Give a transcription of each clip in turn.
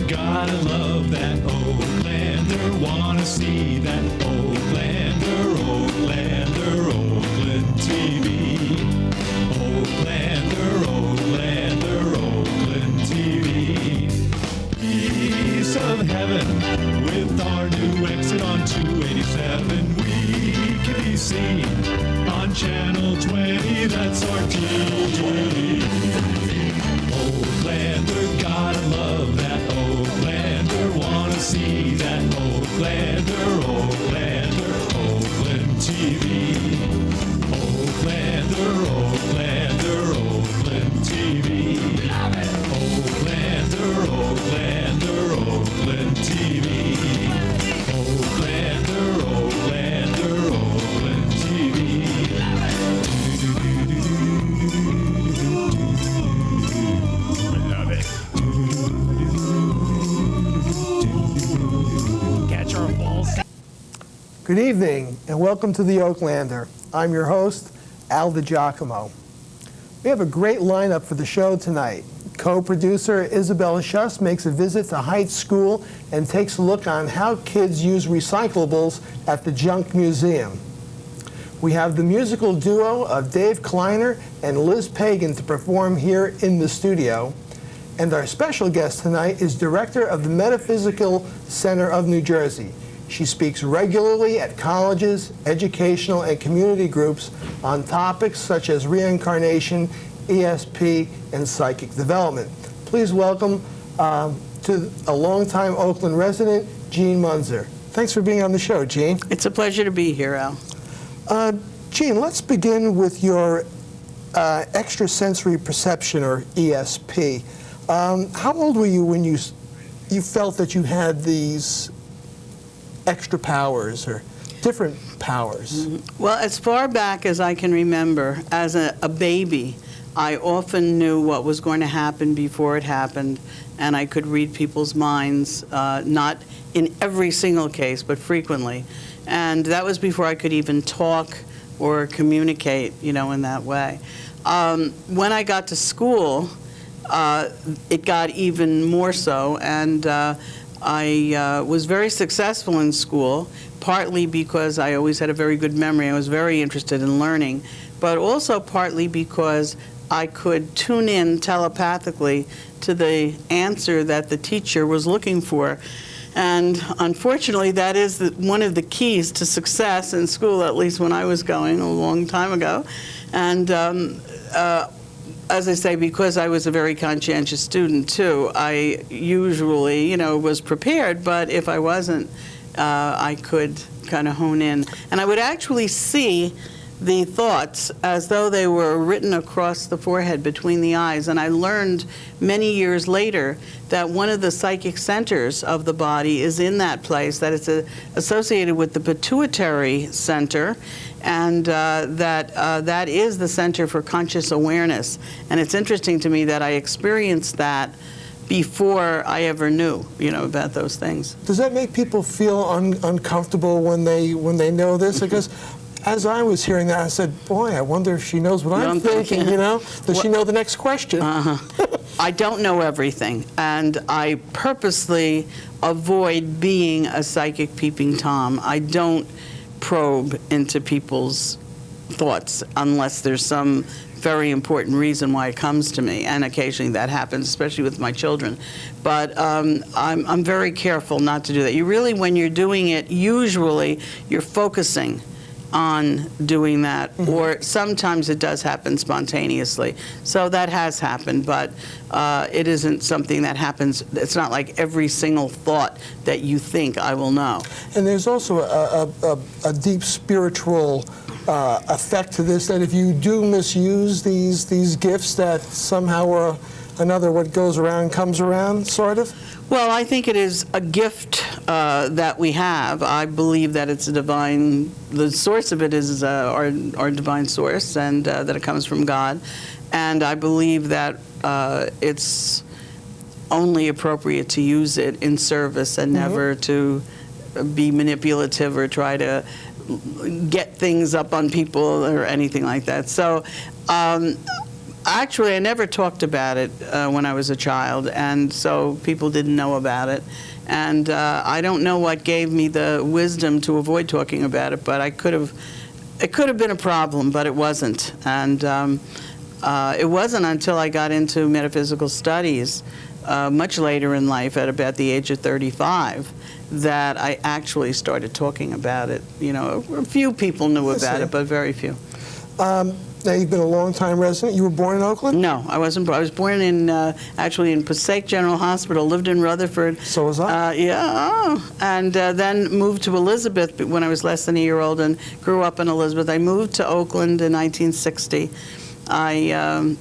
gotta love that Oaklander. Wanna see that Oaklander, Oaklander, Oakland TV. Oaklander, Oaklander, Oakland TV. Piece of heaven with our new exit on 287. We can be seen on channel 20. That's our TV. Oaklander, gotta love that Oaklander. Wanna see that Oaklander, Oaklander, Oakland TV. Oaklander, Oaklander, Oakland TV. Oaklander, Oaklander, Oakland TV. Oaklander, Oaklander, Oakland TV. Love it. Catch our balls. Good evening and welcome to the Oaklander. I'm your host, Al DiGiacomo. We have a great lineup for the show tonight. Co-producer Isabella Schuss makes a visit to Heights School and takes a look on how kids use recyclables at the Junk Museum. We have the musical duo of Dave Kleiner and Liz Pagan to perform here in the studio. And our special guest tonight is director of the Metaphysical Center of New Jersey. She speaks regularly at colleges, educational, and community groups on topics such as reincarnation, ESP, and psychic development. Please welcome to a longtime Oakland resident, Jean Munzer. Thanks for being on the show, Jean. It's a pleasure to be here, Al. Jean, let's begin with your extrasensory perception, or ESP. How old were you when you felt that you had these extra powers or different powers? Well, as far back as I can remember, as a baby, I often knew what was going to happen before it happened, and I could read people's minds, not in every single case, but frequently. And that was before I could even talk or communicate, in that way. When I got to school, it got even more so, and I was very successful in school, partly because I always had a very good memory. I was very interested in learning, but also partly because I could tune in telepathically to the answer that the teacher was looking for. And unfortunately, that is one of the keys to success in school, at least when I was going a long time ago. And as I say, because I was a very conscientious student, too, I usually, was prepared, but if I wasn't, I could kind of hone in. And I would actually see the thoughts as though they were written across the forehead between the eyes. And I learned many years later that one of the psychic centers of the body is in that place, that it's associated with the pituitary center, and that is the center for conscious awareness. And it's interesting to me that I experienced that before I ever knew, about those things. Does that make people feel uncomfortable when they know this? Because as I was hearing that, I said, boy, I wonder if she knows what I'm thinking, Does she know the next question? I don't know everything, and I purposely avoid being a psychic peeping Tom. I don't probe into people's thoughts unless there's some very important reason why it comes to me, and occasionally that happens, especially with my children. But I'm very careful not to do that. You really, when you're doing it, usually you're focusing on doing that, or sometimes it does happen spontaneously. So that has happened, but it isn't something that happens. It's not like every single thought that you think I will know. And there's also a deep spiritual effect to this, that if you do misuse these gifts, that somehow or another what goes around comes around, sort of? Well, I think it is a gift that we have. I believe that it's a divine, the source of it is our divine source, and that it comes from God. And I believe that it's only appropriate to use it in service and never to be manipulative or try to get things up on people or anything like that. So Actually, I never talked about it when I was a child, and so people didn't know about it. And I don't know what gave me the wisdom to avoid talking about it, but it could have been a problem, but it wasn't. And it wasn't until I got into metaphysical studies much later in life, at about the age of 35, that I actually started talking about it. You know, a few people knew about it, but very few. Now, you've been a long-time resident. You were born in Oakland? No, I wasn't. I was born in, actually in Passaic General Hospital, lived in Rutherford. So was I. And then moved to Elizabeth when I was less than a year old and grew up in Elizabeth. I moved to Oakland in 1960. I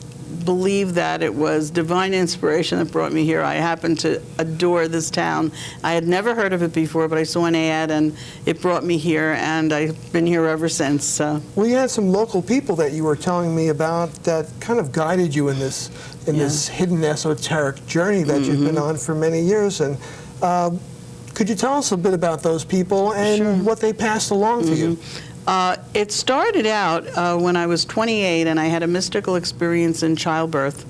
believe that it was divine inspiration that brought me here. I happen to adore this town. I had never heard of it before, but I saw an ad and it brought me here, and I've been here ever since. Well, you had some local people that you were telling me about that kind of guided you in this hidden esoteric journey that you've been on for many years. And could you tell us a bit about those people and what they passed along to you? It started out when I was 28 and I had a mystical experience in childbirth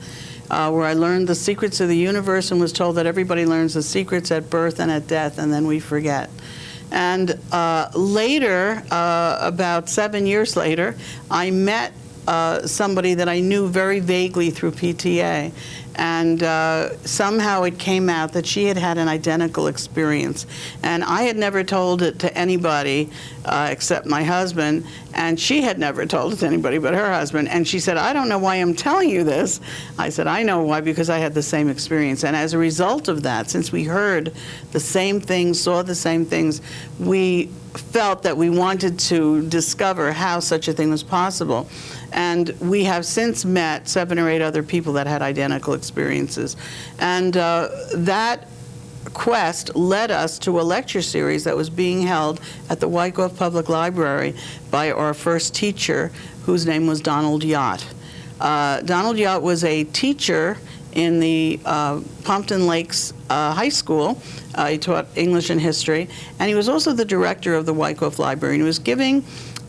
where I learned the secrets of the universe and was told that everybody learns the secrets at birth and at death, and then we forget. And later, about 7 years later, I met somebody that I knew very vaguely through PTA, and somehow it came out that she had had an identical experience, and I had never told it to anybody except my husband, and she had never told it to anybody but her husband. And she said, "I don't know why I'm telling you this." I said, "I know why, because I had the same experience." And as a result of that, since we heard the same things, saw the same things, we felt that we wanted to discover how such a thing was possible. And we have since met 7 or 8 other people that had identical experiences. And that quest led us to a lecture series that was being held at the Wyckoff Public Library by our first teacher, whose name was Donald Yacht. Donald Yacht was a teacher in the Pompton Lakes High School. He taught English and history, and he was also the director of the Wyckoff Library. And he was giving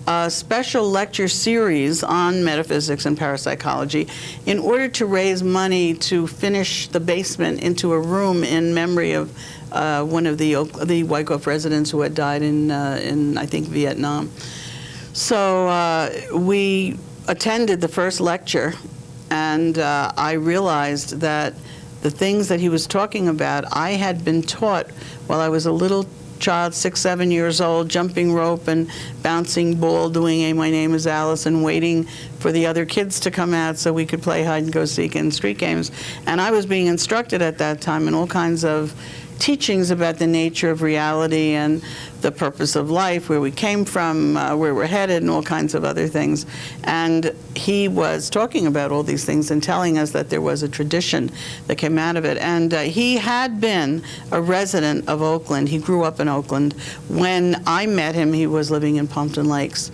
a special lecture series on metaphysics and parapsychology in order to raise money to finish the basement into a room in memory of one of the Wyckoff residents who had died in I think, Vietnam. So we attended the first lecture, and I realized that the things that he was talking about, I had been taught while I was a little child, 6, 7 years old, jumping rope and bouncing ball, doing "Hey, my name is Alice," and waiting for the other kids to come out so we could play hide and go seek and street games. And I was being instructed at that time in all kinds of teachings about the nature of reality and the purpose of life, where we came from, where we're headed, and all kinds of other things. And he was talking about all these things and telling us that there was a tradition that came out of it. And he had been a resident of Oakland. He grew up in Oakland. When I met him, he was living in Pompton Lakes.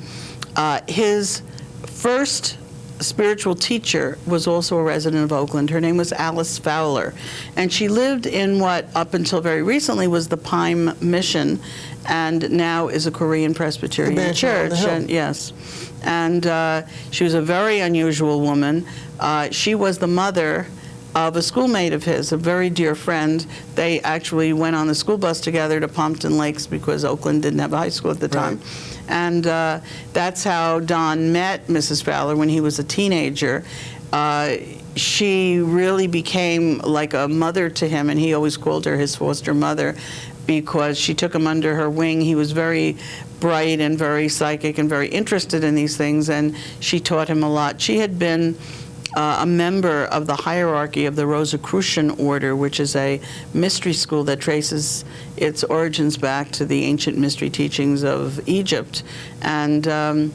His first spiritual teacher was also a resident of Oakland. Her name was Alice Fowler, and she lived in what up until very recently was the Pine Mission, and now is a Korean Presbyterian church. And yes, and she was a very unusual woman. She was the mother of a schoolmate of his, a very dear friend. They actually went on the school bus together to Pompton Lakes because Oakland didn't have a high school at the time. And that's how Don met Mrs. Fowler when he was a teenager. She really became like a mother to him, and he always called her his foster mother because she took him under her wing. He was very bright and very psychic and very interested in these things, and she taught him a lot. She had been a member of the hierarchy of the Rosicrucian order, which is a mystery school that traces its origins back to the ancient mystery teachings of Egypt. And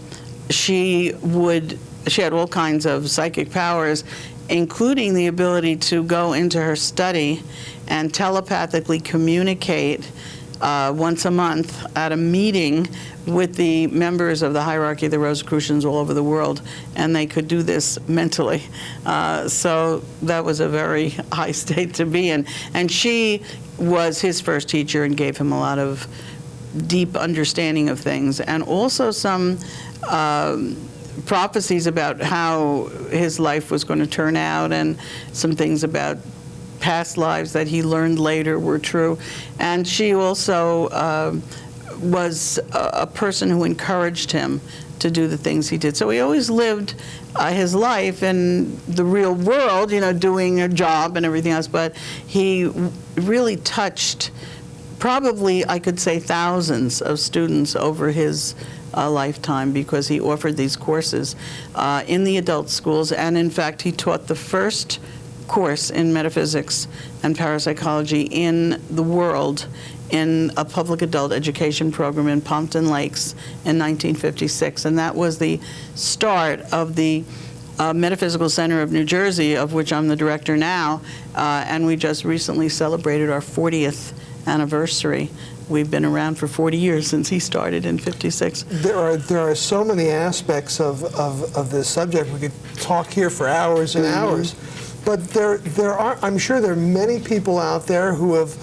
she had all kinds of psychic powers, including the ability to go into her study and telepathically communicate once a month at a meeting with the members of the hierarchy of the Rosicrucians all over the world, and they could do this mentally. So that was a very high state to be in. And she was his first teacher and gave him a lot of deep understanding of things, and also some prophecies about how his life was going to turn out, and some things about past lives that he learned later were true. And she also was a person who encouraged him to do the things he did. So he always lived his life in the real world, you know, doing a job and everything else, but he really touched probably, I could say, thousands of students over his lifetime, because he offered these courses in the adult schools. And in fact, he taught the first course in metaphysics and parapsychology in the world in a public adult education program in Pompton Lakes in 1956. And that was the start of the Metaphysical Center of New Jersey, of which I'm the director now. And we just recently celebrated our 40th anniversary. We've been around for 40 years since he started in 56. There are so many aspects of this subject. We could talk here for hours and hours. But I'm sure there are many people out there who have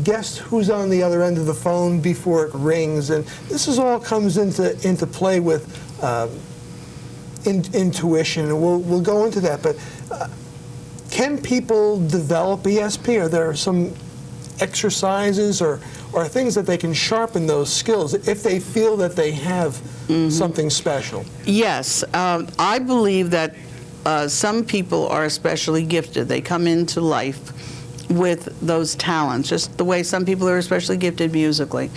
guessed who's on the other end of the phone before it rings, and this all comes into play with intuition, and we'll go into that. But can people develop ESP? Are there some exercises or things that they can sharpen those skills if they feel that they have something special? Yes, I believe that some people are especially gifted. They come into life with those talents, just the way some people are especially gifted musically.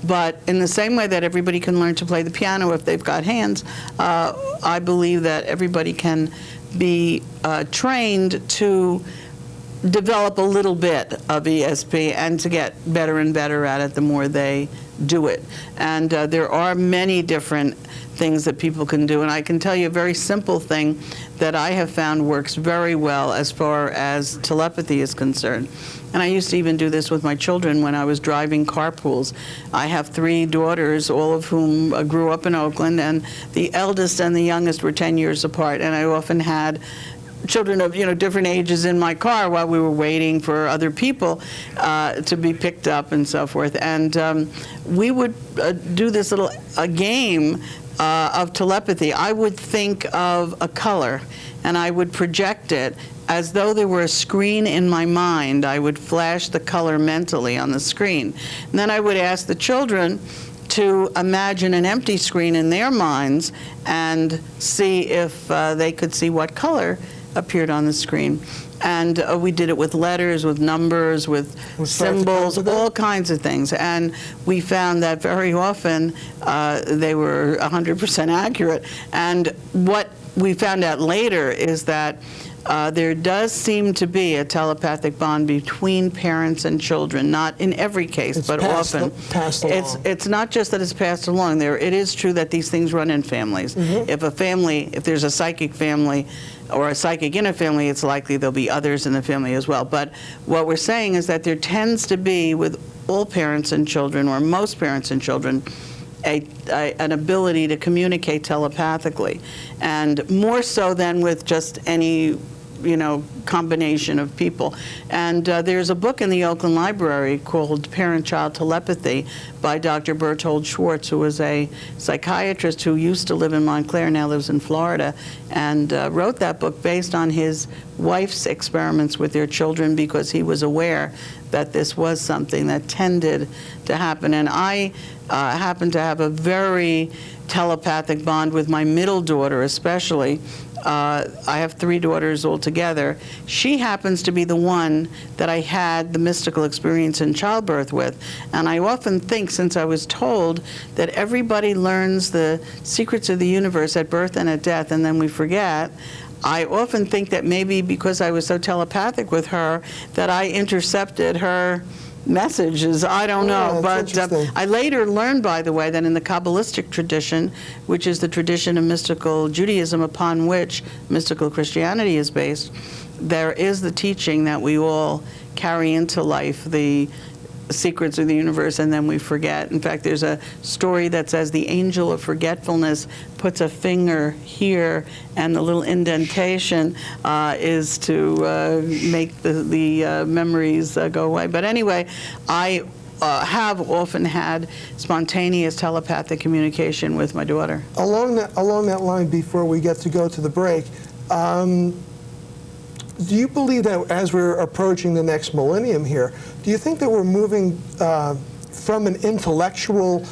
But in the same way that everybody can learn to play the piano if they've got hands, I believe that everybody can be trained to develop a little bit of ESP and to get better and better at it the more they do it. And there are many different things that people can do, and I can tell you a very simple thing that I have found works very well as far as telepathy is concerned. And I used to even do this with my children when I was driving carpools. I have 3 daughters, all of whom grew up in Oakland, and the eldest and the youngest were 10 years apart, and I often had children of different ages in my car while we were waiting for other people to be picked up and so forth. And we would do this little game of telepathy. I would think of a color and I would project it as though there were a screen in my mind. I would flash the color mentally on the screen. And then I would ask the children to imagine an empty screen in their minds and see if they could see what color appeared on the screen. And we did it with letters, with numbers, with symbols, all kinds of things. And we found that very often they were 100% accurate. And what we found out later is that there does seem to be a telepathic bond between parents and children, not in every case, but often. Passed along. It's not just that it's passed along. It is true that these things run in families. If there's a psychic family or a psychic in a family, it's likely there'll be others in the family as well. But what we're saying is that there tends to be, with all parents and children, or most parents and children, an ability to communicate telepathically, and more so than with just any combination of people. And there's a book in the Oakland Library called Parent-Child Telepathy by Dr. Berthold Schwartz, who was a psychiatrist who used to live in Montclair, now lives in Florida, and wrote that book based on his wife's experiments with their children, because he was aware that this was something that tended to happen. And I happen to have a very telepathic bond with my middle daughter especially. I have 3 daughters altogether. She happens to be the one that I had the mystical experience in childbirth with. And I often think, since I was told that everybody learns the secrets of the universe at birth and at death, and then we forget, I often think that maybe because I was so telepathic with her, that I intercepted her messages. I don't know. But I later learned, by the way, that in the Kabbalistic tradition, which is the tradition of mystical Judaism upon which mystical Christianity is based, there is the teaching that we all carry into life, the secrets of the universe, and then we forget. In fact, there's a story that says the angel of forgetfulness puts a finger here, and the little indentation is to make the memories go away. But anyway, I have often had spontaneous telepathic communication with my daughter. Along that line, before we get to go to the break, do you believe that as we're approaching the next millennium here, do you think that we're moving from an intellectual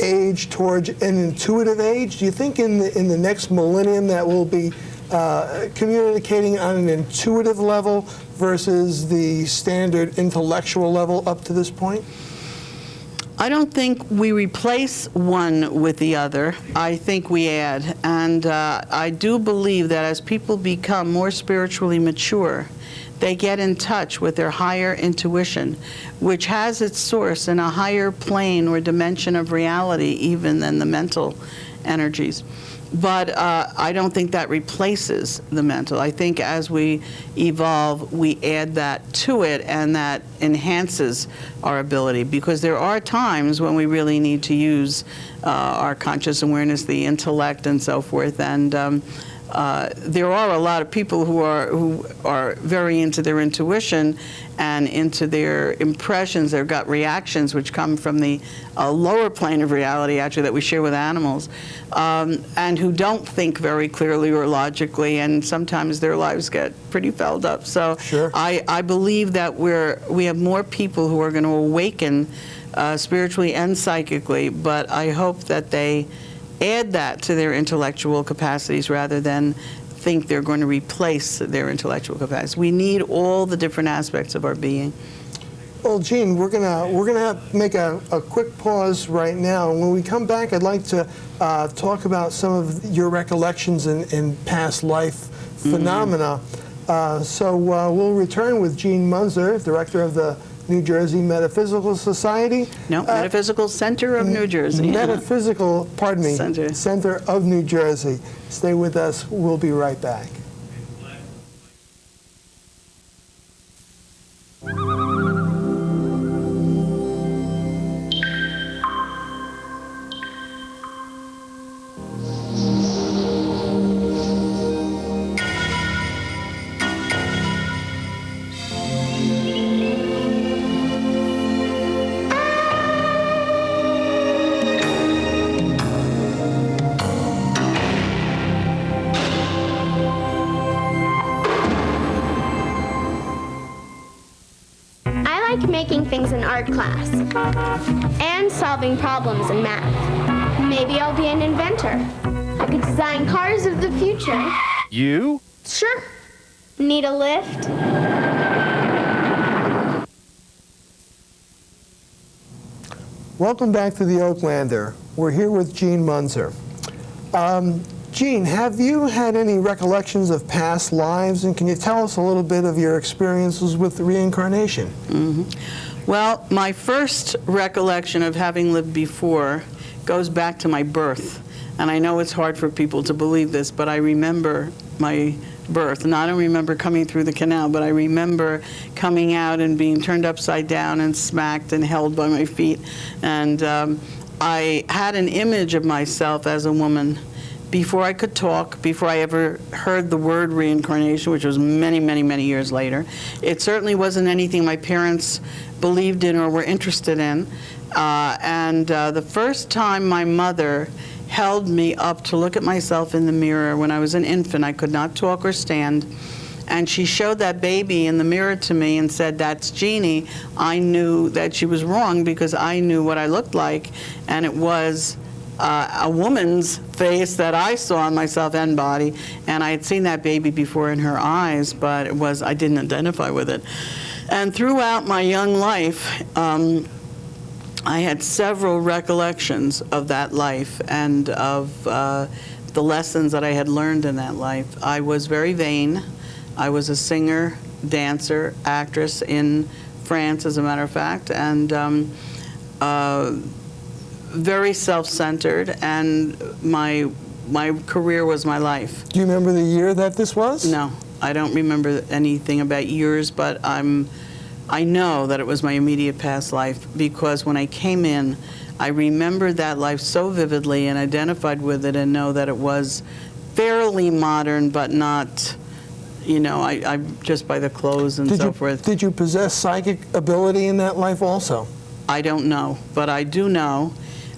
age towards an intuitive age? Do you think in the next millennium that we'll be communicating on an intuitive level versus the standard intellectual level up to this point? I don't think we replace one with the other. I think we add. And I do believe that as people become more spiritually mature, they get in touch with their higher intuition, which has its source in a higher plane or dimension of reality even than the mental energies. But I don't think that replaces the mental. I think as we evolve, we add that to it, and that enhances our ability, because there are times when we really need to use our conscious awareness, the intellect, and so forth. And there are a lot of people who are very into their intuition and into their impressions, their gut reactions, which come from the lower plane of reality, actually, that we share with animals, and who don't think very clearly or logically, and sometimes their lives get pretty fouled up. So sure. I believe that we have more people who are going to awaken spiritually and psychically, but I hope that they add that to their intellectual capacities rather than think they're going to replace their intellectual capacities. We need all the different aspects of our being. Well, Jean, we're gonna make a quick pause right now. When we come back, I'd like to talk about some of your recollections in past life phenomena. So we'll return with Jean Munzer, director of the New Jersey Metaphysical Society. No, Metaphysical Center of New Jersey. Metaphysical, pardon me, Center. Center of New Jersey. Stay with us. We'll be right back. Making things in art class and solving problems in math. Maybe I'll be an inventor. I could design cars of the future. You? Sure. Need a lift? Welcome back to the Oaklander. We're here with Jean Munzer. Jean, have you had any recollections of past lives, and can you tell us a little bit of your experiences with reincarnation? Mm-hmm. Well, my first recollection of having lived before goes back to my birth. And I know it's hard for people to believe this, but I remember my birth. And I don't remember coming through the canal, but I remember coming out and being turned upside down and smacked and held by my feet. And I had an image of myself as a woman before I could talk, before I ever heard the word reincarnation, which was many, many, many years later. It certainly wasn't anything my parents believed in or were interested in. The first time my mother held me up to look at myself in the mirror when I was an infant, I could not talk or stand, and she showed that baby in the mirror to me and said, "That's Jeannie," I knew that she was wrong, because I knew what I looked like, and it was a woman's face that I saw in myself and body, and I had seen that baby before in her eyes, but I didn't identify with it. And throughout my young life, I had several recollections of that life and of the lessons that I had learned in that life. I was very vain. I was a singer, dancer, actress in France, as a matter of fact, and very self-centered, and my career was my life. Do you remember the year that this was? No, I don't remember anything about years, but I know that it was my immediate past life, because when I came in, I remembered that life so vividly and identified with it, and know that it was fairly modern, but not, I just by the clothes and so forth. Did you possess psychic ability in that life also? I don't know. But I do know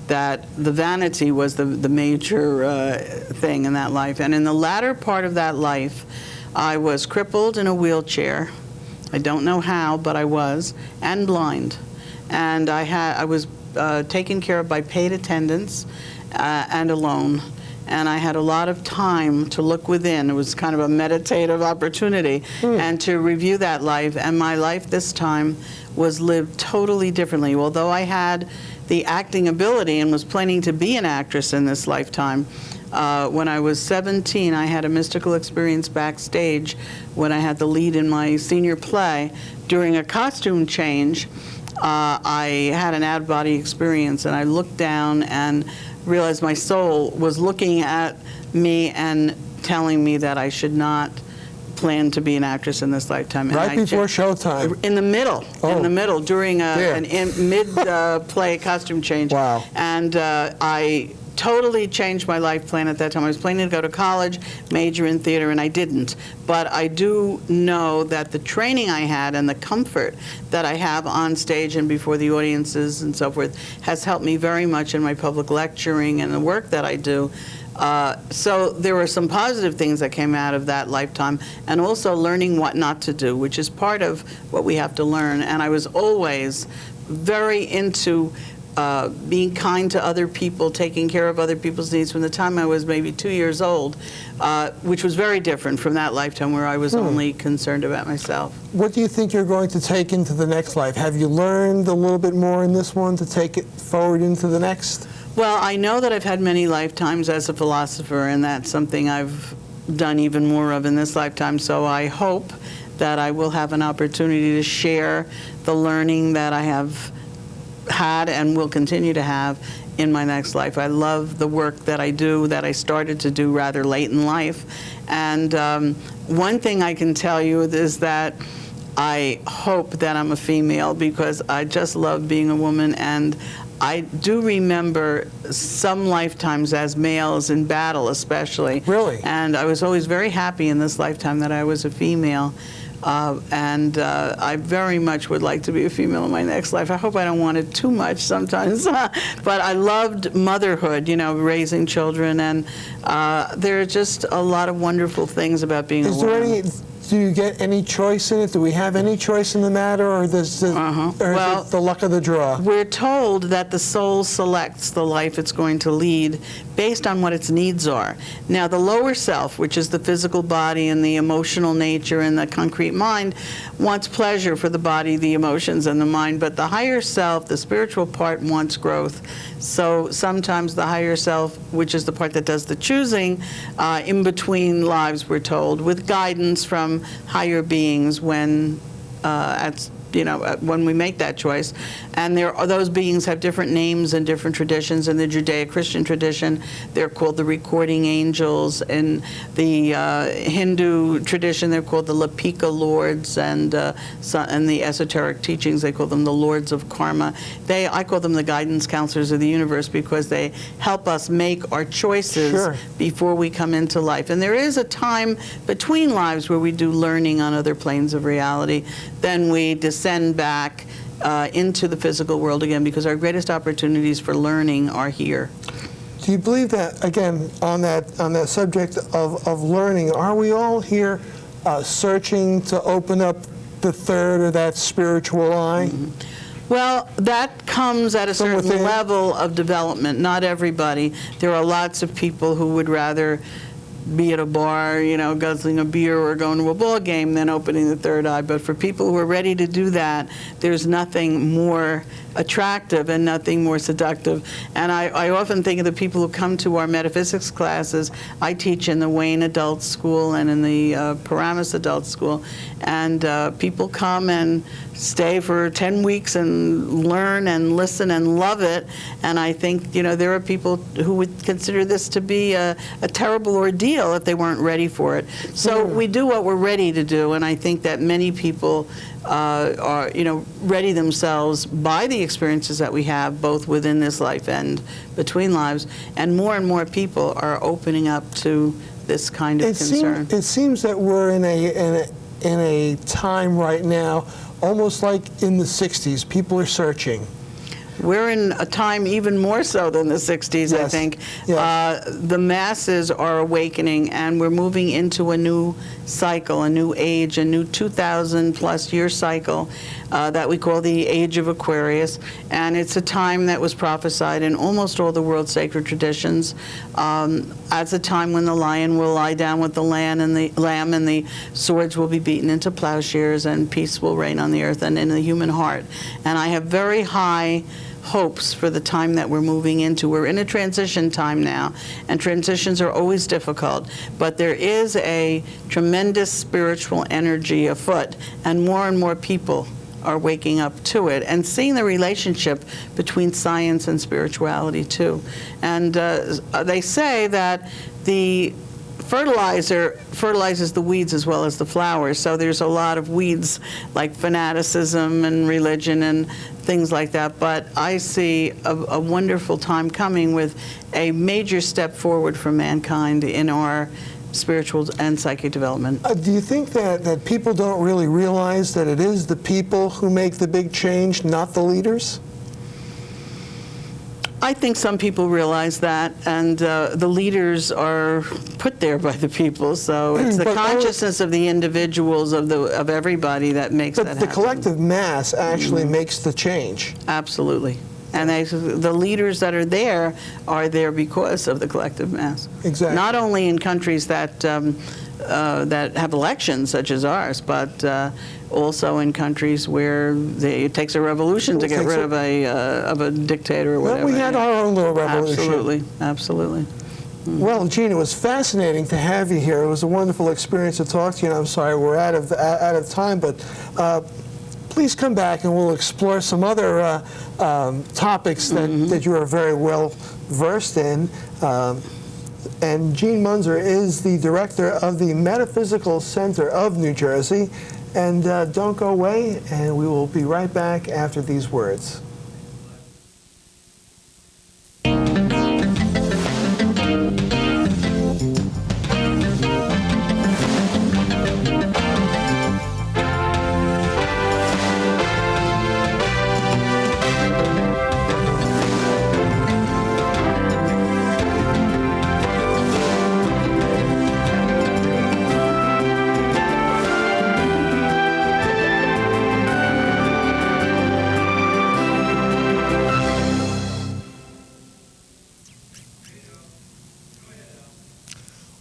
that the vanity was the major thing in that life. And in the latter part of that life, I was crippled in a wheelchair. I don't know how, but I was, and blind. And I was taken care of by paid attendants and alone. And I had a lot of time to look within. It was kind of a meditative opportunity, and to review that life. And my life this time was lived totally differently. Although I had the acting ability and was planning to be an actress in this lifetime, when I was 17, I had a mystical experience backstage when I had the lead in my senior play. During a costume change, I had an out-of-body experience, and I looked down and realized my soul was looking at me and telling me that I should not plan to be an actress in this lifetime. And Right before showtime. In the middle, during Yeah. mid-play costume change. Wow. And I totally changed my life plan at that time. I was planning to go to college, major in theater, and I didn't. But I do know that the training I had and the comfort that I have on stage and before the audiences and so forth has helped me very much in my public lecturing and the work that I do. So there were some positive things that came out of that lifetime, and also learning what not to do, which is part of what we have to learn. And I was always very into being kind to other people, taking care of other people's needs from the time I was maybe 2 years old, which was very different from that lifetime where I was only concerned about myself. What do you think you're going to take into the next life? Have you learned a little bit more in this one to take it forward into the next? Well, I know that I've had many lifetimes as a philosopher, and that's something I've done even more of in this lifetime, so I hope that I will have an opportunity to share the learning that I have had and will continue to have in my next life. I love the work that I do, that I started to do rather late in life. And one thing I can tell you is that I hope that I'm a female, because I just love being a woman, and I do remember some lifetimes as males in battle especially. Really? And I was always very happy in this lifetime that I was a female. I very much would like to be a female in my next life. I hope I don't want it too much sometimes. But I loved motherhood, you know, raising children, and there are just a lot of wonderful things about being a woman. Do you get any choice in it? Do we have any choice in the matter, or is it the luck of the draw? We're told that the soul selects the life it's going to lead based on what its needs are. Now, the lower self, which is the physical body and the emotional nature and the concrete mind, wants pleasure for the body, the emotions, and the mind, but the higher self, the spiritual part, wants growth. So sometimes the higher self, which is the part that does the choosing, in between lives, we're told, with guidance from higher beings when when we make that choice. And those beings have different names and different traditions. In the Judeo-Christian tradition, they're called the recording angels. In the Hindu tradition, they're called the Lapika lords, and the esoteric teachings, they call them the lords of karma. I call them the guidance counselors of the universe, because they help us make our choices before we come into life. And there is a time between lives where we do learning on other planes of reality. Then we descend back into the physical world again, because our greatest opportunities for learning are here. Do you believe that, again, on that subject of learning, are we all here searching to open up the third or that spiritual eye? Well, that comes at a certain level of development. Not everybody. There are lots of people who would rather be at a bar, guzzling a beer or going to a ball game than opening the third eye. But for people who are ready to do that, there's nothing more attractive and nothing more seductive. And I often think of the people who come to our metaphysics classes. I teach in the Wayne Adult School and in the Paramus Adult School. And people come and stay for 10 weeks and learn and listen and love it. And I think, there are people who would consider this to be a terrible ordeal if they weren't ready for it. So we do what we're ready to do. And I think that many people are, ready themselves by the experiences that we have, both within this life and between lives. And more people are opening up to this kind of concern. It seems that we're in a time right now, almost like in the 60s. People are searching. We're in a time even more so than the 60s, I Yes. think. Yes. The masses are awakening, and we're moving into a new cycle, a new age, a new 2,000-plus year cycle that we call the Age of Aquarius. And it's a time that was prophesied in almost all the world's sacred traditions as a time when the lion will lie down with the lamb, and the swords will be beaten into plowshares, and peace will reign on the earth and in the human heart. And I have very high hopes for the time that we're moving into. We're in a transition time now, and transitions are always difficult, but there is a tremendous spiritual energy afoot, and more people are waking up to it and seeing the relationship between science and spirituality too. And they say that the fertilizer fertilizes the weeds as well as the flowers. So there's a lot of weeds like fanaticism and religion and things like that. But I see a wonderful time coming with a major step forward for mankind in our spiritual and psychic development. Do you think that people don't really realize that it is the people who make the big change, not the leaders? I think some people realize that, and the leaders are put there by the people. So it's the But consciousness of the individuals, of everybody, that makes that But happen. the collective mass actually makes the change. Absolutely. And the leaders that are there because of the collective mass. Exactly. Not only in countries that have elections such as ours, but also in countries where it takes a revolution to get rid of a dictator or whatever. Well, we had our own little revolution. Absolutely, absolutely. Well, Gene, it was fascinating to have you here. It was a wonderful experience to talk to you, and I'm sorry we're out of time, but please come back and we'll explore some other topics that you are very well versed in. And Gene Munzer is the director of the Metaphysical Center of New Jersey. And don't go away, and we will be right back after these words.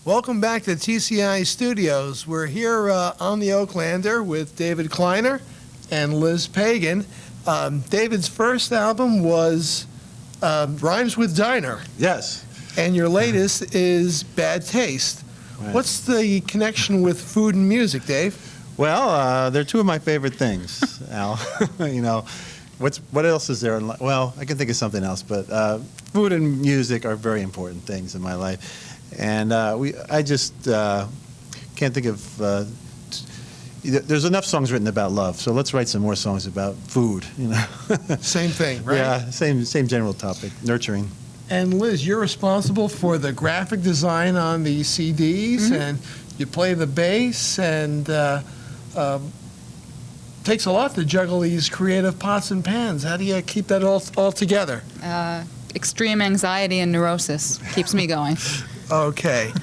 Welcome back to TCI Studios. We're here on the Oaklander with David Kleiner and Liz Pagan. David's first album was Rhymes with Diner. Yes. And your latest is Bad Taste. Right. What's the connection with food and music, Dave? Well, they're two of my favorite things, Al. You know, what else is there? Well, I can think of something else, but food and music are very important things in my life. And I just can't think of. There's enough songs written about love, so let's write some more songs about food. You know. Same thing, right? Yeah, same general topic, nurturing. And Liz, you're responsible for the graphic design on the CDs, and you play the bass, and takes a lot to juggle these creative pots and pans. How do you keep that all together? Extreme anxiety and neurosis keeps me going. Okay.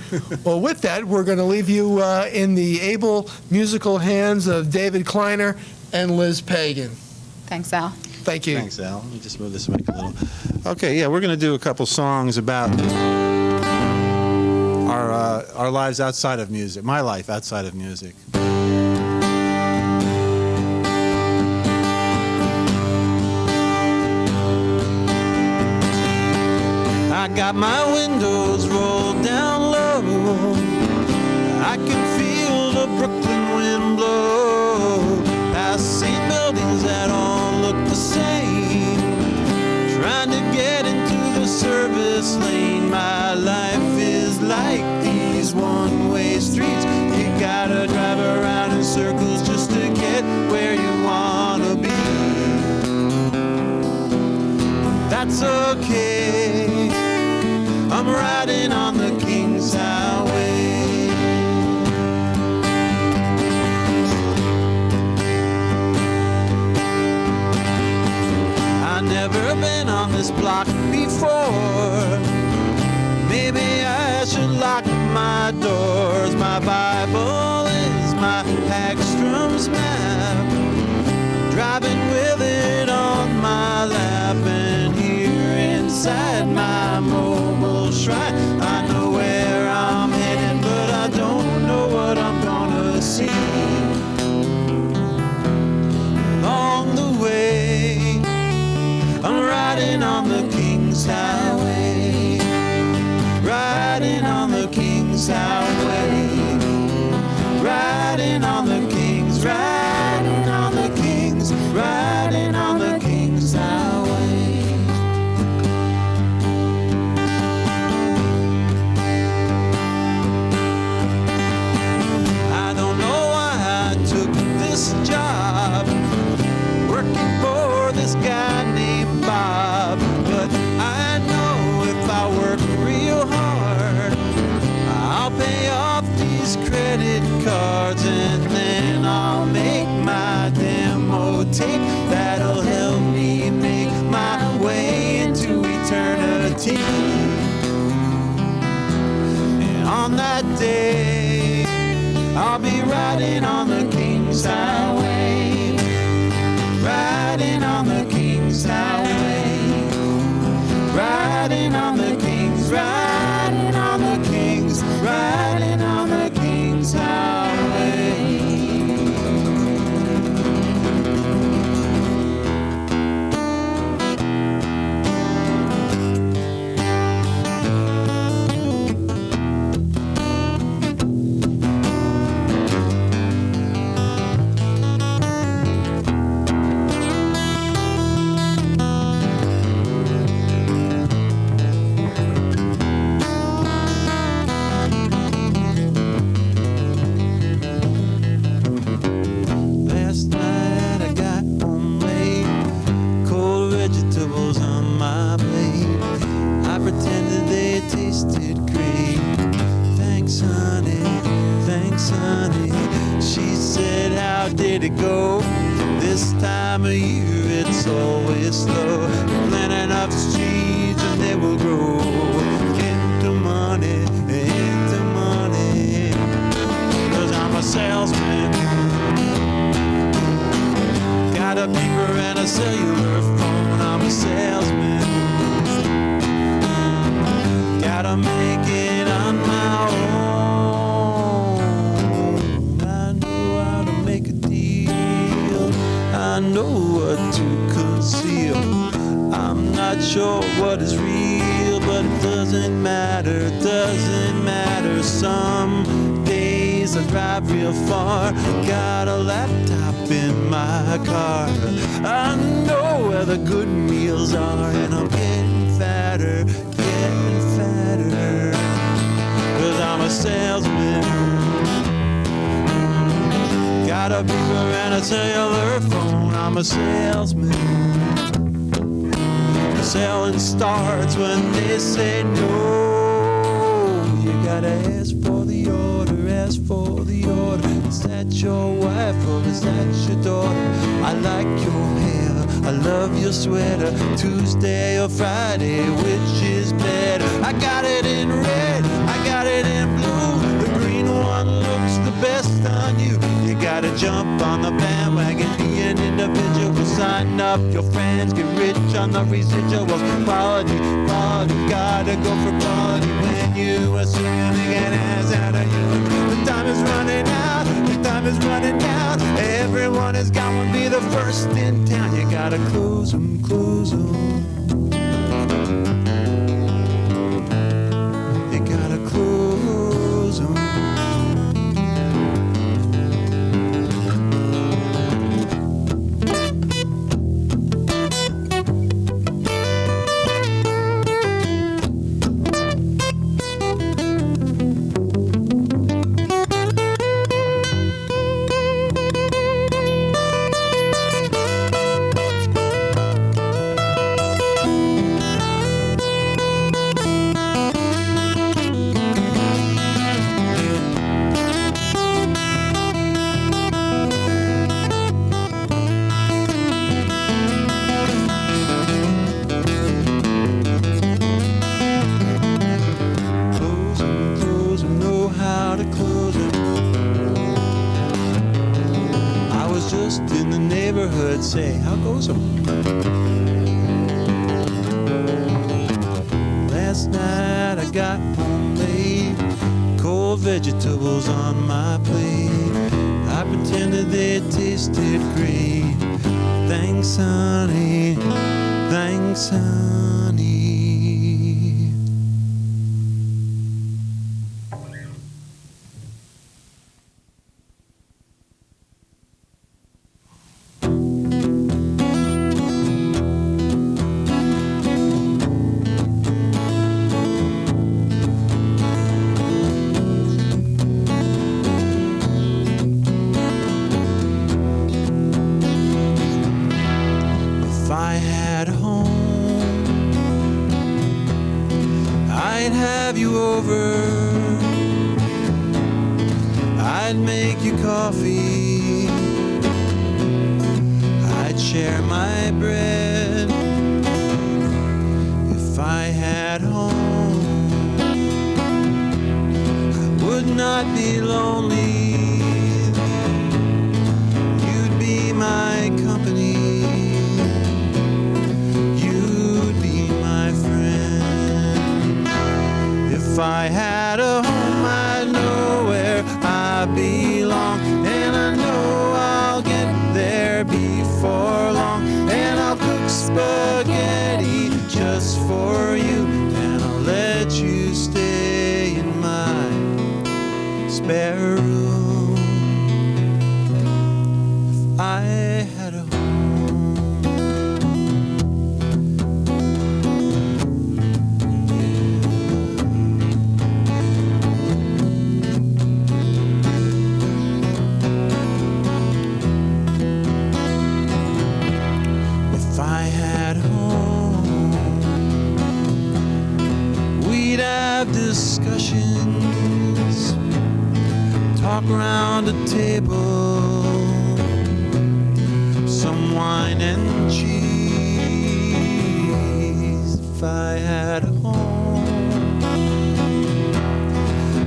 Well, with that, we're going to leave you in the able musical hands of David Kleiner and Liz Pagan. Thanks, Al. Thank you. Thanks, Al. Let me just move this mic a little. Okay, yeah, we're going to do a couple songs about our lives outside of music, my life outside of music. I got my windows rolled down low. I can feel the Brooklyn wind blow past same buildings that all look the same. Trying to get into the service lane. My life is like these one-way streets. You gotta drive around in circles just to get where you wanna be. That's okay. I'm riding on the King's Highway. I never been this block before. Maybe I should lock my doors. My Bible is my Hagstrom's map. Driving with it on my lap, and here inside my mobile shrine, I know where I'm headed, but I don't know what I'm gonna see. Along the way, I'm riding on the King's Highway, riding on the King's Highway, riding on the King's, riding on the King's, riding on the King's Highway. I don't know why I took this job, working for this guy named Bob, but I know if I work real hard, I'll pay off these credit cards, and then I'll make my demo tape that'll help me make my way into eternity. And on that day, I'll be riding on the King's Highway, riding on the King's Highway, riding on the King's, riding on the King's, riding on the King's Highway. Last night I got home late, cold vegetables on my plate. I pretended they tasted great. Thanks, honey, thanks, honey. She said, how did it go? This time of year it's always slow. Plant enough seeds and they will grow into money, into money. 'Cause I'm a salesman, got a beeper and a cellular phone. I'm a salesman, gotta make it on my own. I know how to make a deal, I know what to conceal. I'm not sure what is real, but it doesn't matter, doesn't matter. Some days I drive real far, got a laptop in my car. I know where the good meals are, and I'm getting fatter, getting fatter. 'Cause I'm a salesman, got a beeper and a cellular phone. I'm a salesman. Selling starts when they say no. You gotta ask for the order, ask for the order. Is that your wife or is that your daughter? I like your hair, I love your sweater. Tuesday or Friday, which is better? I got it in red, I got it in blue. The green one looks the best on you. You gotta jump on the bandwagon, be an individual. Sign up, your friends get rich on the residuals. Quality, quality, gotta go for quality. When you assume they get ass out of you, the time is running out, the time is running out. Everyone has got one, be the first in town. You gotta close them, close them. You gotta close them. in the neighborhood say, how goes 'em? Last night I got home late, cold vegetables on my plate. I pretended they tasted great. Thanks, honey. Thanks, honey. If I had a home, I'd have you over. I'd make you coffee. I'd share my bread. If I had a home, I would not be lonely. You'd be my company. If I had a home, I'd know where I belong, and I know I'll get there before long, and I'll cook spaghetti just for you, and I'll let you stay in my spare room. If I had a home. If I had a home, we'd have discussions, talk around a table, some wine and cheese. If I had a home,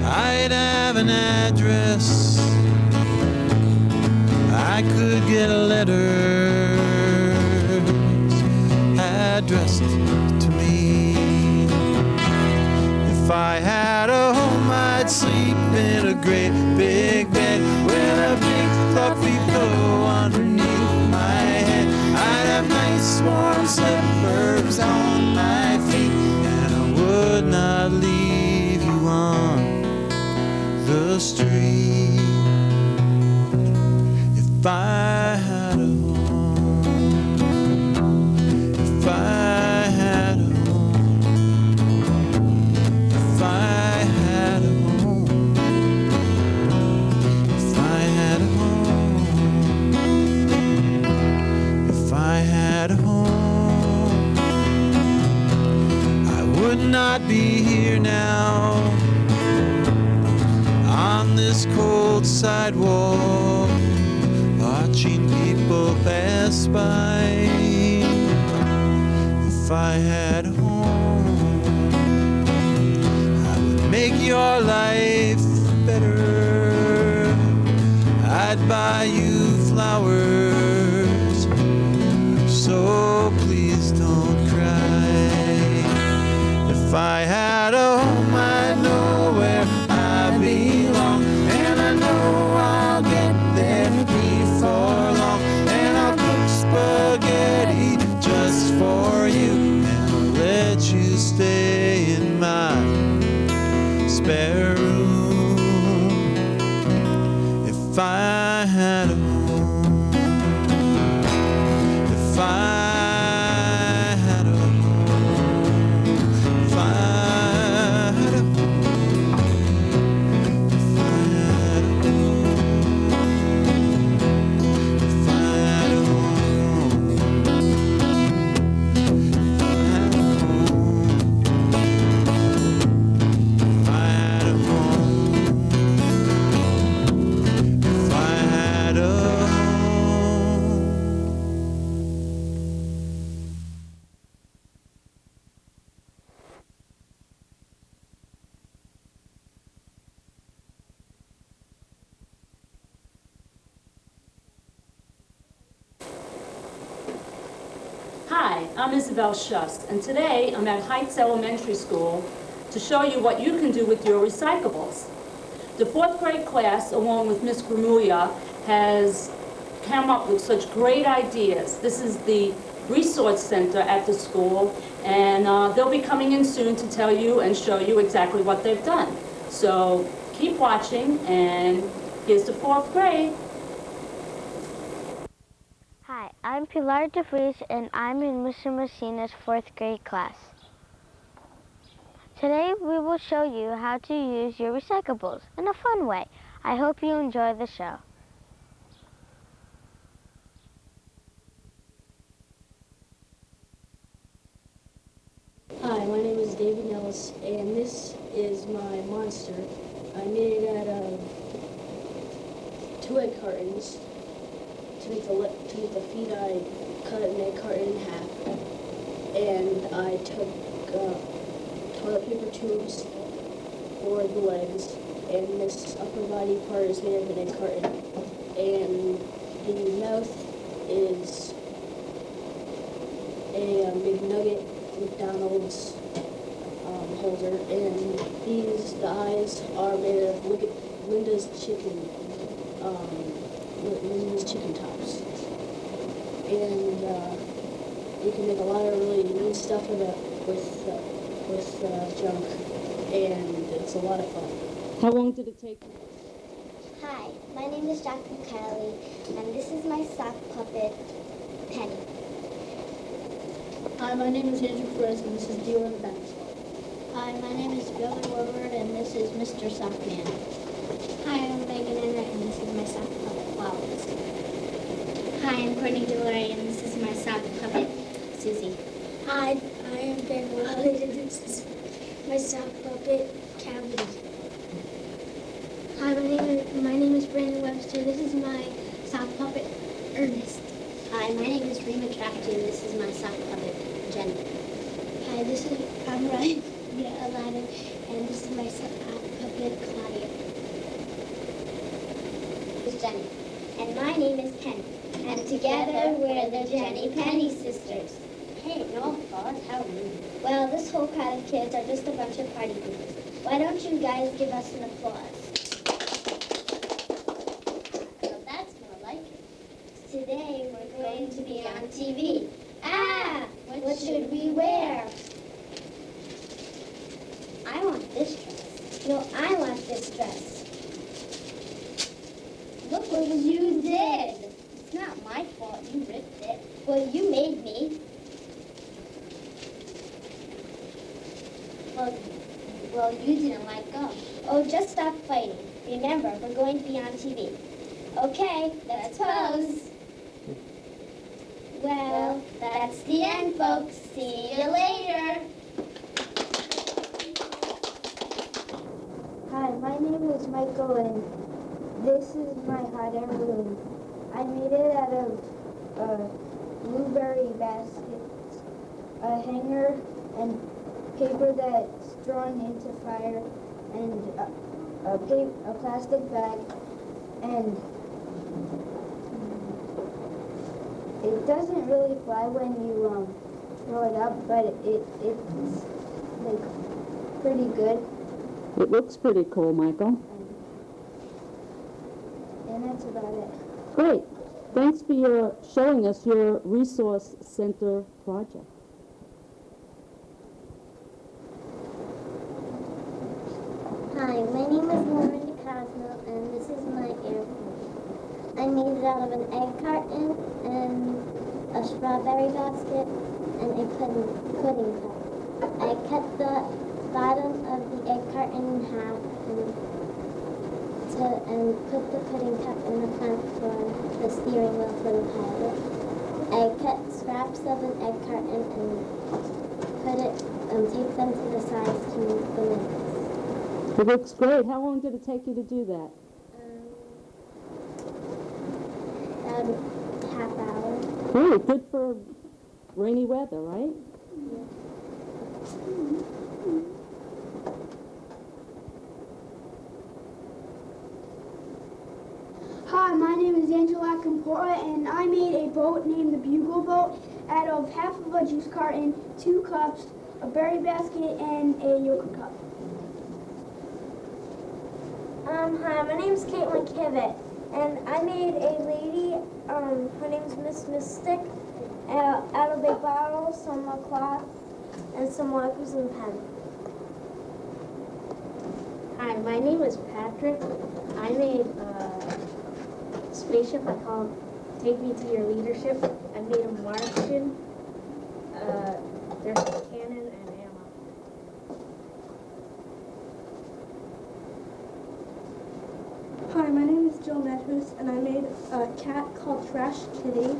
I'd have an address. I could get letters addressed to me. If I had a home, I'd sleep in a great big bed with a big fluffy pillow underneath my head. I'd have nice warm slippers on my feet, and I would not leave you on the street. If I had a home, if I had a home, if I had a home, if I had a home, if I had a home, I would not be here now on this cold sidewalk, watching people pass by. If I had a home, I would make your life better. I'd buy you flowers, so please don't cry. If I had a home, I'd know where I belong, and I know I'll get there before long, and I'll cook spaghetti just for you, and I'll let you stay in my spare room. If I had Hi, I'm Isabel Schuss, and today I'm at Heights Elementary School to show you what you can do with your recyclables. The 4th grade class, along with Miss Gramuglia, has come up with such great ideas. This is the resource center at the school, and they'll be coming in soon to tell you and show you exactly what they've done. So keep watching, and here's the 4th grade. Hi, I'm Pilar DeVries, and I'm in Mr. Messina's 4th grade class. Today we will show you how to use your recyclables in a fun way. I hope you enjoy the show. Hi, my name is David Ellis, and this is my monster. I made it out of 2 egg cartons. To make the feet, I cut an egg carton in half, and I took toilet paper tubes for the legs, and this upper body part is made of an egg carton, and the mouth is a McNugget McDonald's holder, and the eyes are made of Linda's chicken tops. And you can make a lot of really neat stuff with junk, and it's a lot of fun. How long did it take? Hi, my name is Jacqueline Kylie, and this is my sock puppet, Penny. Hi, my name is Andrew Perez, and this is Dior the Dinosaur. Hi, my name is Billy Woodward, and this is Mr. Sockman. Hi, I'm Megan Enright, and this is my sock puppet, Wallace. Hi, I'm Courtney DeLory, and this is my sock puppet, Susie. Hi, I am Ben Wiley, and this is my sock puppet, Cavity. Hi, my name is Brandon Webster. This is my sock puppet, Ernest. Hi, my name is Rima Trapti, and this is my sock puppet, Jenny. Hi, I'm Ryan Aladdin, and this is my sock puppet, Claudia. This is Jenny. And my name is Penny. And together we're the Jenny Penny sisters. Hey, no applause, how rude. Well, this whole crowd of kids are just a bunch of party goers. Why don't you guys give us an applause? Well, that's more like it. Today we're going to be on TV. Ah! What should we wear? I want this dress. No, I want this dress. Look what you did. It's not my fault you ripped it. Well, you made me. Well, you didn't let go. Oh, just stop fighting. Remember, we're going to be on TV. Okay, let's pose. Well, that's the end, folks. See you later. Hi, my name is Michael, and this is my hot air balloon. I made it out of blueberry baskets, a hanger, and paper that's drawn into fire, and a plastic bag, and it doesn't really fly when you throw it up, but it's like pretty good. It looks pretty cool, Michael. And that's about it. Great. Thanks for showing us your resource center project. Hi, my name is Lauren DeCosmo, and this is my airplane. I made it out of an egg carton and a strawberry basket and a pudding cup. I cut the bottom of the egg carton in half and put the pudding cup in the front for the steering wheel for the pilot. I cut scraps of an egg carton and taped them to the sides to make the wings. It looks great. How long did it take you to do that? About a half hour. Great. Good for rainy weather, right? Hi, my name is Angela Campora, and I made a boat named the Bugle Boat out of half of a juice carton, 2 cups, a berry basket, and a yogurt cup. Hi, my name's Caitlin Kivett, and I made a lady, her name's Miss Mystic, out of a bottle, some cloth, and some markers and pen. Hi, my name is Patrick. I made a spaceship I called Take Me to Your Leadership. I made a Martian. There's a cannon and ammo. Hi, my name is Jill Medhus, and I made a cat called Trash Kitty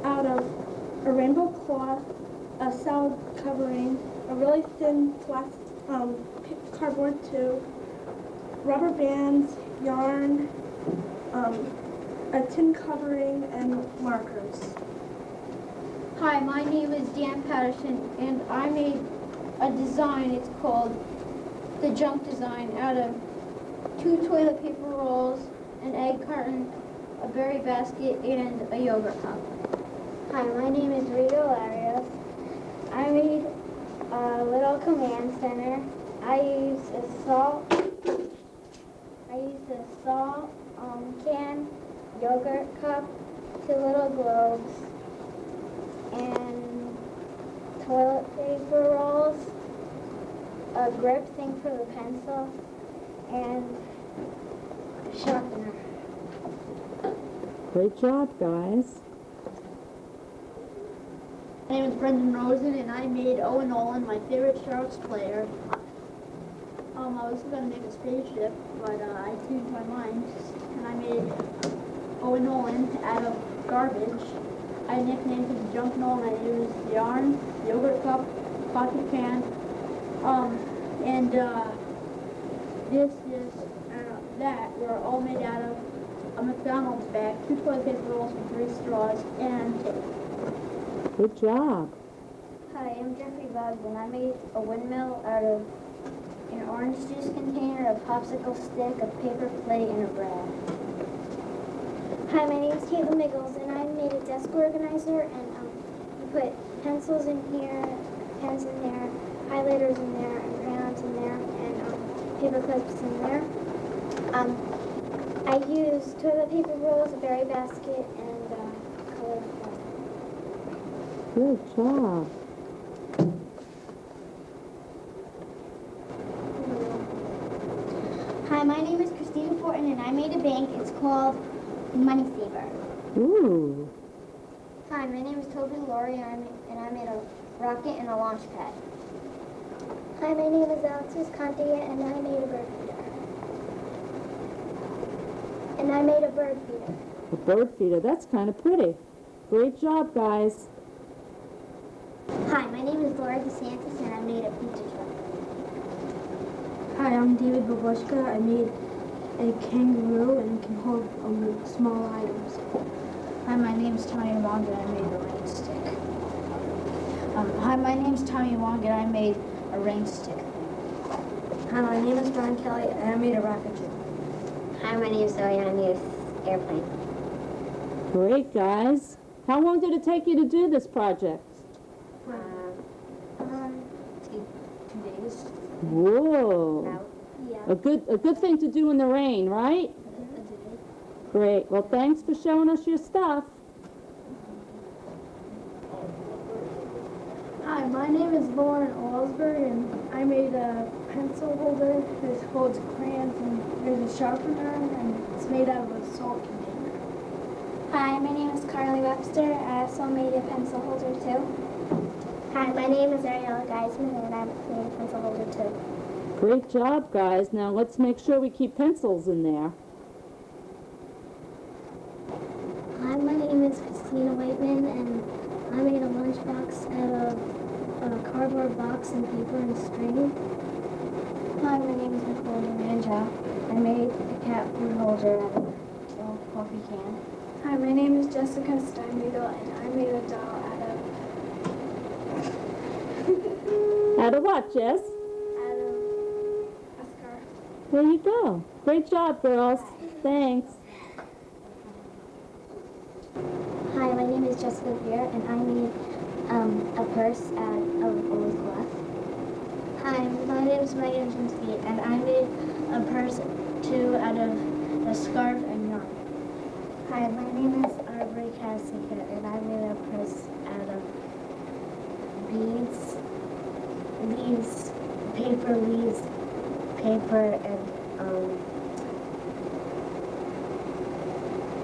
out of a rainbow cloth, a salad covering, a really thin cardboard tube, rubber bands, yarn, a tin covering, and markers. Hi, my name is Dan Patterson, and I made a design. It's called the junk design out of 2 toilet paper rolls, an egg carton, a berry basket, and a yogurt cup. Hi, my name is Rita Larios. I made a little command center. I used a salt can, yogurt cup, 2 little globes, and toilet paper rolls, a grip thing for the pencil, and a sharpener. Great job, guys. My name is Brendan Rosen, and I made Owen Nolan, my favorite Sharks player. I was going to make a spaceship, but I changed my mind, and I made Owen Nolan out of garbage. I nicknamed him Junk Nolan. I used yarn, yogurt cup, pocket pan, and this is that were all made out of a McDonald's bag, 2 toilet paper rolls with 3 straws, and tape. Good job. Hi, I'm Jeffrey Boggs, and I made a windmill out of an orange juice container, a popsicle stick, a paper plate, and a brad. Hi, my name is Caitlin Miggles, and I made a desk organizer, and you put pencils in here, pens in there, highlighters in there, and crayons in there, and paper clips in there. I used toilet paper rolls, a berry basket, and colored plastic. Good job. Hi, my name is Christina Fortin, and I made a bank. It's called Money Saver. Ooh. Hi, my name is Toby Laurie, and I made a rocket and a launch pad. Hi, my name is Alexis Conte, and I made a bird feeder. And I made a bird feeder. A bird feeder. That's kind of pretty. Great job, guys. Hi, my name is Laura DeSantis, and I made a pizza truck. Hi, I'm David Babushka. I made a kangaroo and it can hold small items. Hi, my name's Tommy Wong, and I made a rain stick. Hi, my name's Tommy Wong, and I made a rain stick. Hi, my name is John Kelly, and I made a rocket ship. Hi, my name is Zoe, and I made an airplane. Great, guys. How long did it take you to do this project? 2 days. Whoa. Yeah. A good thing to do in the rain, right? Great. Well, thanks for showing us your stuff. Hi, my name is Lauren Osberg, and I made a pencil holder that holds crayons, and there's a sharpener, and it's made out of a salt container. Hi, my name is Carly Webster. I also made a pencil holder too. Hi, my name is Ariella Geisman, and I made a pencil holder too. Great job, guys. Now let's make sure we keep pencils in there. Hi, my name is Christina Whiteman, and I made a lunchbox out of a cardboard box and paper and string. Hi, my name is Nicole Manja. I made a cat food holder out of a coffee can. Hi, my name is Jessica Steinbeagle, and I made a doll Out of what, Jess? out of a scarf. There you go. Great job, girls. Thanks. Hi, my name is Jessica Beer, and I made a purse out of old cloth. Hi, my name is Megan Chinsky, and I made a purse too out of a scarf and yarn. Hi, my name is Aubrey Cassica, and I made a purse out of beads, leaves, paper, and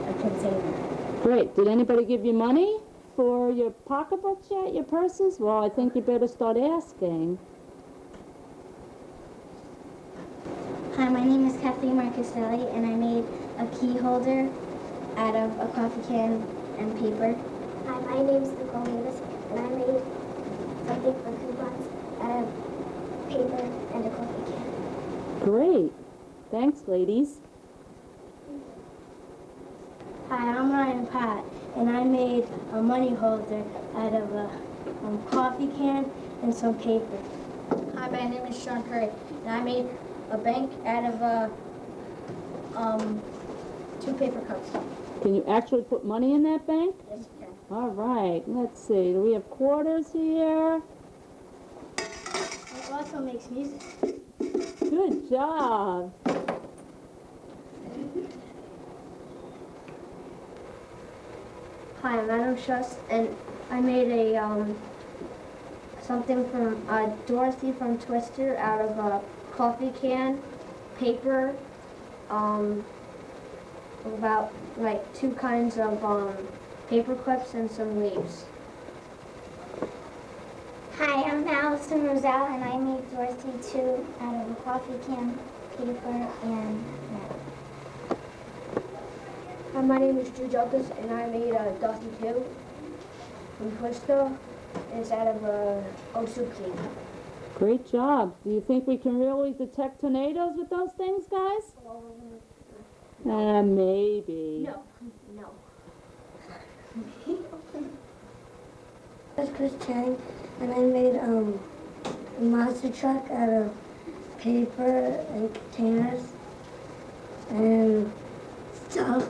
a container. Great. Did anybody give you money for your pocketbooks yet, your purses? Well, I think you better start asking. Hi, my name is Kathleen Marcuselli, and I made a key holder out of a coffee can and paper. Hi, my name is Nicole Davis, and I made something for coupons out of paper and a coffee can. Great. Thanks, ladies. Hi, I'm Ryan Pat, and I made a money holder out of a coffee can and some paper. Hi, my name is Sean Curry, and I made a bank out of 2 paper cups. Can you actually put money in that bank? Yes, you can. All right. Let's see. Do we have quarters here? It also makes music. Good job. Hi, I'm Adam Schuss, and I made a something from Dorothy from Twister out of a coffee can, paper, about like 2 kinds of paper clips and some leaves. Hi, I'm Allison Roselle, and I made Dorothy 2 out of a coffee can, paper, and net. Hi, my name is Drew Douglas, and I made a Dorothy 2 from Twister. It's out of a old soup can. Great job. Do you think we can really detect tornadoes with those things, guys? Maybe. No. That's Chris Chang, and I made a monster truck out of paper and containers and stuff.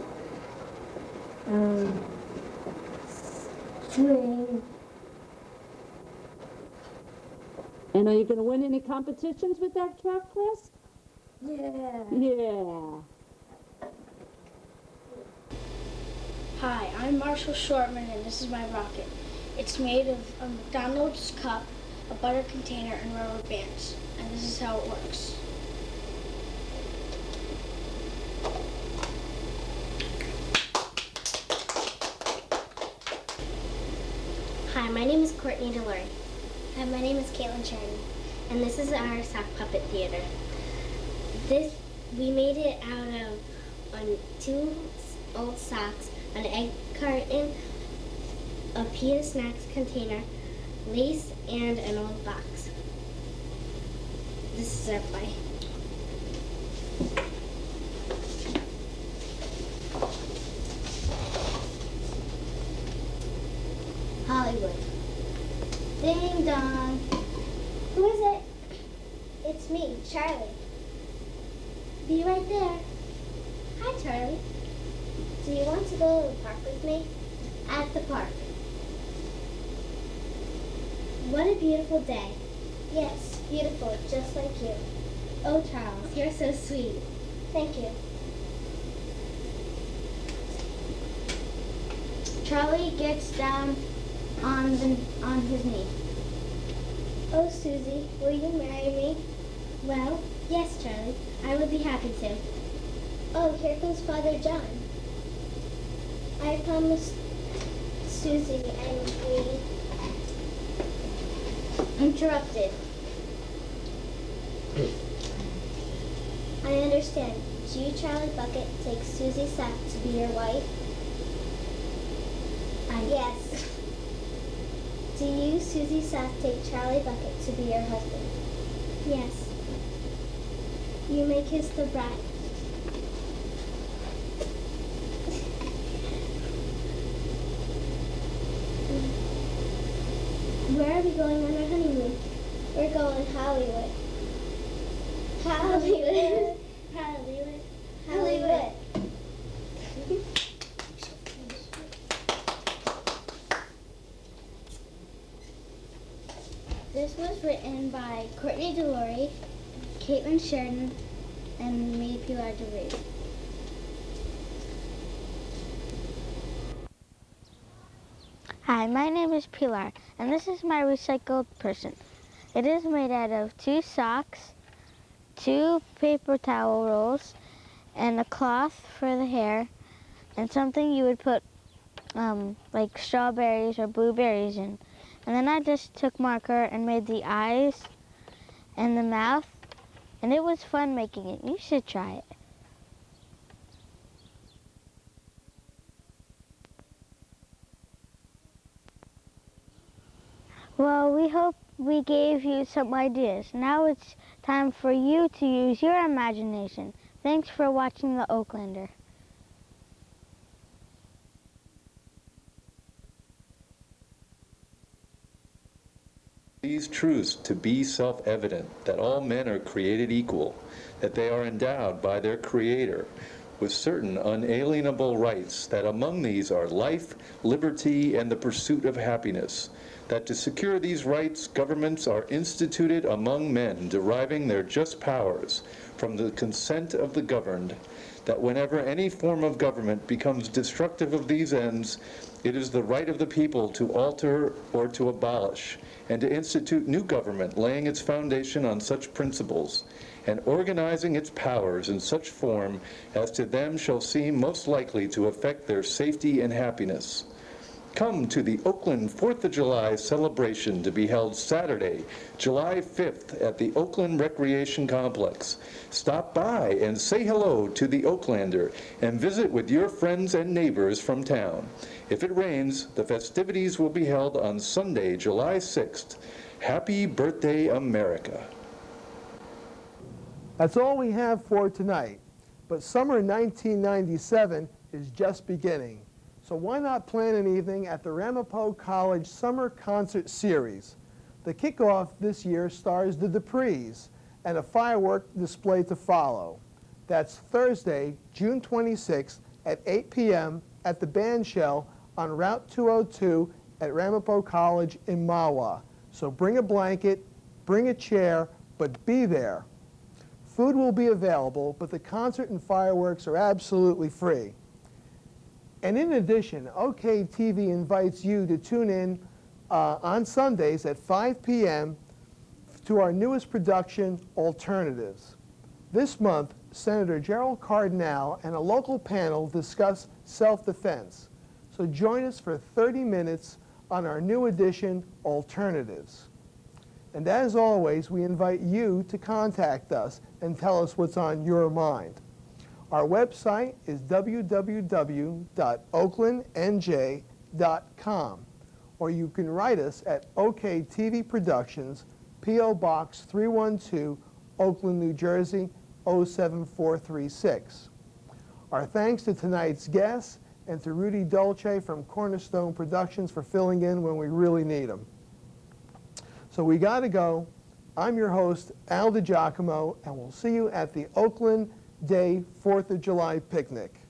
String. And are you going to win any competitions with that truck, Chris? Yeah. Yeah. Hi, I'm Marshall Shortman, and this is my rocket. It's made of a McDonald's cup, a butter container, and rubber bands. And this is how it works. Hi, my name is Courtney DeLory. And my name is Caitlin Sheridan. And this is our sock puppet theater. We made it out of 2 old socks, an egg carton, a Pita Snacks container, lace, and an old box. This is our play. Hollywood. Ding dong. Who is it? It's me, Charlie. Be right there. Hi, Charlie. Do you want to go to the park with me? At the park. What a beautiful day. Yes, beautiful, just like you. Oh, Charles, you're so sweet. Thank you. Charlie gets down on his knee. Oh, Susie, will you marry me? Well, yes, Charlie. I would be happy to. Oh, here comes Father John. I promised Susie and we interrupted. I understand. Do you, Charlie Bucket, take Susie Sack to be your wife? Yes. Do you, Susie Sack, take Charlie Bucket to be your husband? Yes. You may kiss the bride. Where are we going on our honeymoon? We're going Hollywood. Hollywood. Hollywood. Hollywood. This was written by Courtney DeLaurie, Caitlin Sheridan, and me, Pilar DeRee. Hi, my name is Pilar, and this is my recycled person. It is made out of 2 socks, 2 paper towel rolls, and a cloth for the hair, and something you would put like strawberries or blueberries in. And then I just took marker and made the eyes and the mouth, and it was fun making it. You should try it. Well, we hope we gave you some ideas. Now it's time for you to use your imagination. Thanks for watching the Oaklander. These truths to be self-evident, that all men are created equal, that they are endowed by their Creator with certain unalienable rights, that among these are life, liberty, and the pursuit of happiness, that to secure these rights, governments are instituted among men, deriving their just powers from the consent of the governed, that whenever any form of government becomes destructive of these ends, it is the right of the people to alter or to abolish, and to institute new government, laying its foundation on such principles, and organizing its powers in such form as to them shall seem most likely to affect their safety and happiness. Come to the Oakland 4th of July celebration to be held Saturday, July 5th at the Oakland Recreation Complex. Stop by and say hello to the Oaklander and visit with your friends and neighbors from town. If it rains, the festivities will be held on Sunday, July 6th. Happy birthday, America. That's all we have for tonight. But summer 1997 is just beginning. So why not plan an evening at the Ramapo College Summer Concert Series? The kickoff this year stars the Duprees and a firework display to follow. That's Thursday, June 26th at 8 p.m. at the Band Shell on Route 202 at Ramapo College in Mahwah. So bring a blanket, bring a chair, but be there. Food will be available, but the concert and fireworks are absolutely free. And in addition, OK TV invites you to tune in on Sundays at 5 p.m. to our newest production, Alternatives. This month, Senator Gerald Cardinal and a local panel discuss self-defense. So join us for 30 minutes on our new edition, Alternatives. And as always, we invite you to contact us and tell us what's on your mind. Our website is www.oaklandnj.com, or you can write us at OK TV Productions, P.O. Box 312, Oakland, New Jersey, 07436. Our thanks to tonight's guests and to Rudy Dolce from Cornerstone Productions for filling in when we really need them. So we got to go. I'm your host, Al DiGiacomo, and we'll see you at the Oakland Day 4th of July picnic.